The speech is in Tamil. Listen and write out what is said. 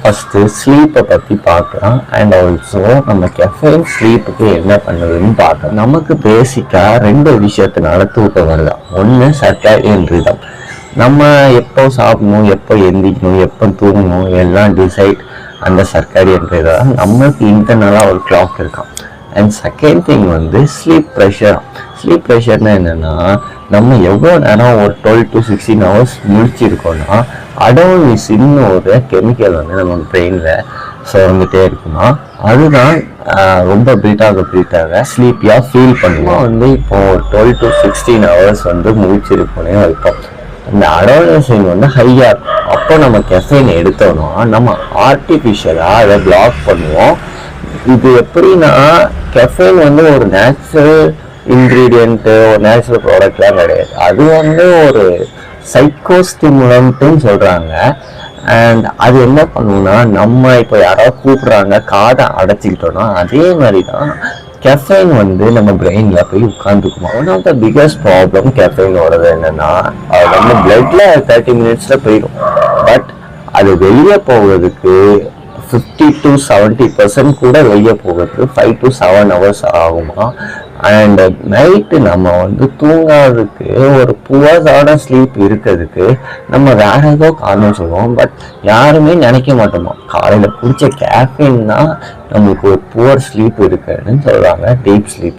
ஃபஸ்ட்டு ஸ்லீப்பை பற்றி பார்க்கலாம். அண்ட் ஆல்சோ நம்ம கெஃபைன் ஸ்லீப்புக்கு என்ன பண்ணுதுன்னு பார்க்கலாம். நமக்கு பேசிக்காக 2 விஷயத்தினால தூக்கம் வருது. ஒன்று சர்க்காடியன் ரிதம், நம்ம எப்போ சாப்பிடணும், எப்போ எந்திக்கணும், எப்போ தூங்கணும் எல்லாம் டிசைட் அந்த சர்க்காடியன் ரிதம். நம்மளுக்கு இன்டர்னலாக ஒரு கிளாக் இருக்கான். அண்ட் செகண்ட் திங் வந்து ஸ்லீப் ப்ரெஷர். ஸ்லீப் ப்ரெஷர்னா என்னென்னா, நம்ம எவ்வளோ நேரம் ஒரு 12 to 16 hours முழிச்சிருக்கோன்னா அடோனிசின்னு ஒரு கெமிக்கல் வந்து நம்ம பிரெயினில் சுரந்துட்டே இருக்குமா, அதுதான் ரொம்ப பில்டாக ஸ்லீப்பியாக ஃபீல் பண்ணுவோம். வந்து இப்போது 12 to 16 hours வந்து முழிச்சிருக்கோன்னே வைப்போம். இந்த அடோனிசின் வந்து ஹையாக இருக்கும். அப்போ நம்ம கெஃபைன் எடுத்தோம்னா நம்ம ஆர்டிஃபிஷியலாக அதை பிளாக் பண்ணுவோம். இது எப்படின்னா, கெஃபைன் வந்து ஒரு நேச்சுரல் இன்க்ரீடியன்ட்டு, ஒரு நேச்சுரல் ப்ராடக்ட்லாம் கிடையாது. அது வந்து ஒரு சைக்கோஸ்டிமுலன்ட்டுன்னு சொல்கிறாங்க. அண்ட் அது என்ன பண்ணுவோம்னா, நம்ம இப்போ யாராவது கூப்பிட்றாங்க காதை அடைச்சிக்கிட்டோன்னா அதே மாதிரி தான் கெஃபைன் வந்து நம்ம பிரெயினில் போய் உட்காந்துக்குமா. One of the biggest problem கெஃபைனோடது என்னென்னா, அது நம்ம பிளட்டில் 30 minutes போயிடும். பட் அது வெளியே போகிறதுக்கு 50 to 70% கூட வெளியே போகிறதுக்கு 5 to 7 hours ஆகுமா. அண்ட் நைட்டு நம்ம வந்து தூங்காததுக்கு, ஒரு புவர்ஸான ஸ்லீப் இருக்கிறதுக்கு நம்ம வேற ஏதோ காரணம் சொல்லுவோம். பட் யாருமே நினைக்க மாட்டோமா, காலையில் குடித்த கேஃபைன் தான் நம்மளுக்கு ஒரு புவர் ஸ்லீப் இருக்குன்னு சொல்கிறாங்க, டீப் ஸ்லீப்.